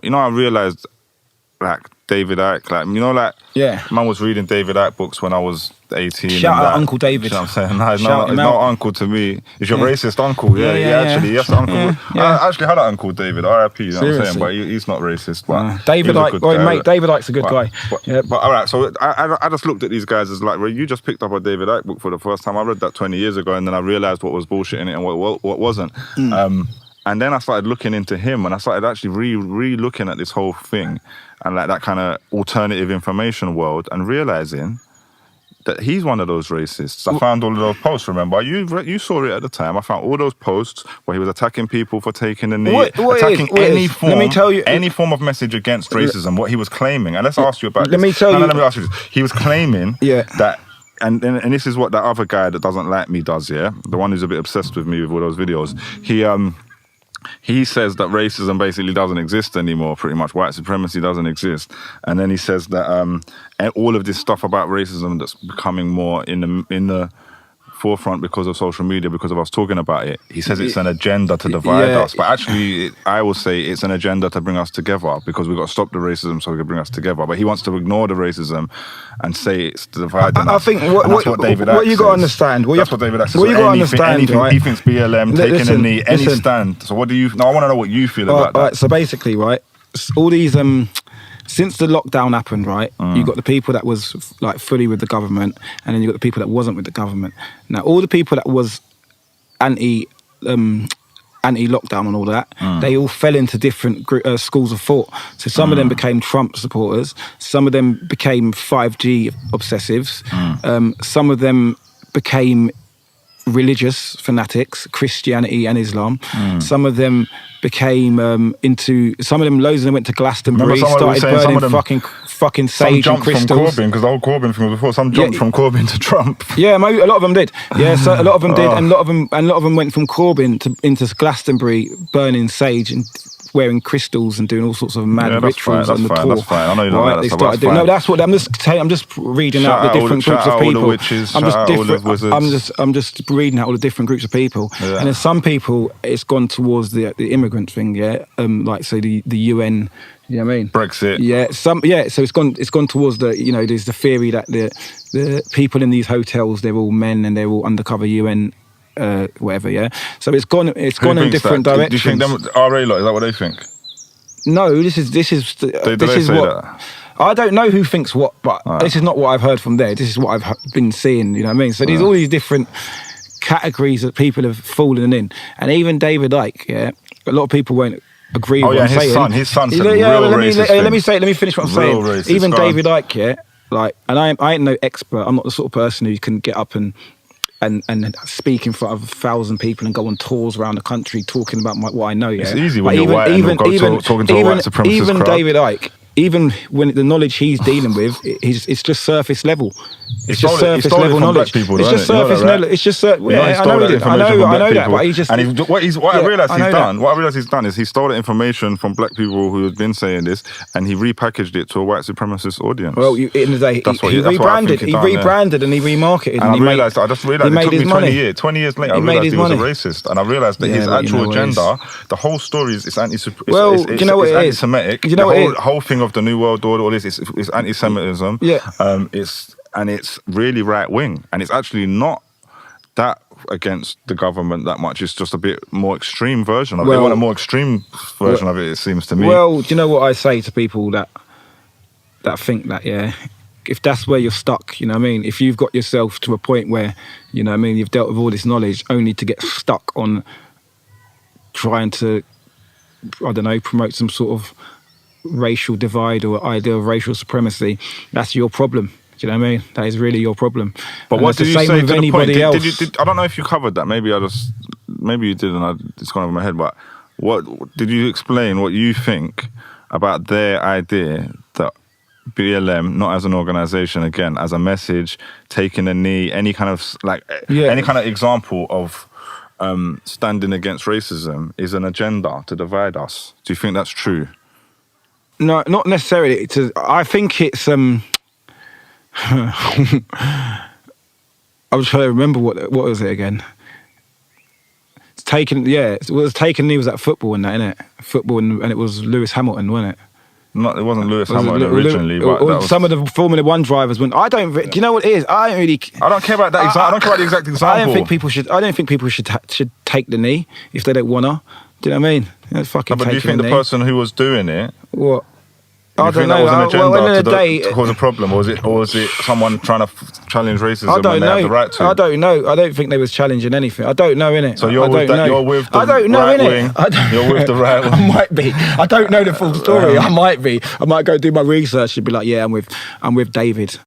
I realised, like, David Icke, like, like, Yeah. man was reading David Icke books when I was 18. Shout and out that. Uncle David. You know what I'm saying? No, Shout it's him not out. uncle to me. It's your Yeah. racist uncle. Yeah, actually, yes, uncle. Yeah. I actually had an uncle, David, R.I.P. You know what I'm saying? Seriously. But he's not racist. But David he was a Icke, good guy, mate, David Icke's a good guy. But all right, so I just looked at these guys as like, well, you just picked up a David Icke book for the first time. I read that 20 years ago, and then I realised what was bullshit in it and what wasn't. And then I started looking into him, and I started actually re-looking at this whole thing and like that kind of alternative information world, and realising that he's one of those racists. I found all of those posts, remember? You saw it at the time. I found all those posts where he was attacking people for taking the knee, attacking any form of message against racism, what he was claiming. And let's ask you about this. Let me ask you this. He was claiming that, and this is what that other guy that doesn't like me does, yeah? The one who's a bit obsessed with me with all those videos. He says that racism basically doesn't exist anymore, pretty much. White supremacy doesn't exist. And then he says that all of this stuff about racism that's becoming more in the forefront because of social media, because of us talking about it, he says it's an agenda to divide us. But actually, I will say it's an agenda to bring us together, because we've got to stop the racism so we can bring us together. But he wants to ignore the racism and say it's dividing us. I think what David Icke what you got to understand. That's what David Icke says. What you got to understand, right? He thinks BLM, taking a knee, any stand. So what do you... No, I want to know what you feel about that. Right, so basically, right, all these... Since the lockdown happened, right, you got the people that was like fully with the government, and then you got the people that wasn't with the government. Now, all the people that was anti-lockdown and all that, they all fell into different schools of thought. So some of them became Trump supporters, some of them became 5G obsessives, some of them became religious fanatics, Christianity and Islam. Some of them became loads of them went to Glastonbury, started burning fucking sage and crystals. Some jumped from Corbyn, because the whole Corbyn thing was before. Some jumped from Corbyn to Trump. Yeah, maybe a lot of them did. Yeah, so a lot of them did, and a lot of them went from Corbyn into Glastonbury, burning sage and wearing crystals and doing all sorts of mad rituals on the tour. That's fine. I know you know that. They started doing. No, that's what I'm just reading out the different groups of people. I'm just reading out all the different groups of people, and then some people it's gone towards the immigrant thing. Yeah, like say the UN. You know what I mean? Brexit. Yeah, so it's gone towards the, there's the theory that the people in these hotels, they're all men and they're all undercover UN whatever, yeah. So it's gone in different directions. Do you think them RA lot, is that what they think? No, this is what I don't know who thinks what, but this is not what I've heard from there. This is what I've been seeing, you know what I mean? So there's all these different categories that people have fallen in. And even David Icke, yeah, a lot of people won't agree with what I'm saying. His son said let me finish what I'm saying. Even David Icke, yeah, like, and I ain't no expert. I'm not the sort of person who can get up and speak in front of 1,000 people and go on tours around the country talking about what I know. Yeah, it's easy when you're white and talking to a white supremacist even crowd. David Icke, even when the knowledge he's dealing with, it's just surface level. It's just surface level knowledge. People, it's just surface knowledge. It's just I know that. But he just what I realised he's done is he stole the information from black people who had been saying this, and he repackaged it to a white supremacist audience. Well, in the day, he rebranded and he remarketed. And I just realised it took me 20 years. 20 years later, I realised he was a racist, and I realised that his actual agenda, the whole story is anti-Semitic. Well, do you know what it is? The whole thing of the New World Order, all this is anti-Semitism. Yeah. It's really right wing, and it's actually not that against the government that much. It's just a bit more extreme version of it. They want a more extreme version of it seems to me. Well, do you know what I say to people that think that, yeah, if that's where you're stuck, you know what I mean? If you've got yourself to a point where, you know what I mean, you've dealt with all this knowledge only to get stuck on trying to, I don't know, promote some sort of racial divide or idea of racial supremacy, that's your problem. Do you know what I mean? That is really your problem. But what did you say to anybody else? I don't know if you covered that. Maybe you did, and it's gone over my head. But what did you explain? What you think about their idea that BLM, not as an organisation, again as a message, taking a knee, any kind of any kind of example of standing against racism is an agenda to divide us? Do you think that's true? No, not necessarily. I think it's. I was trying to remember what was it again. taking knee was at football and that, innit? Football and it was Lewis Hamilton, wasn't it? It wasn't Lewis Hamilton originally, but that was... some of the Formula One drivers went. Do you know what it is? I don't care about that. I don't care about the exact example. I don't think people should take the knee if they don't wanna. Do you know what I mean? Fucking. No, but do you think the person who was doing it? What? I don't know. That was an agenda to cause a problem, or was it someone trying to challenge racism? I don't when they know. have the right to? I don't know. I don't think they was challenging anything. I don't know, innit? So you're with the I don't know, right innit? wing. You're with the right wing. I might be. I don't know the full story. I might be. I might go do my research and be like, yeah, I'm with David.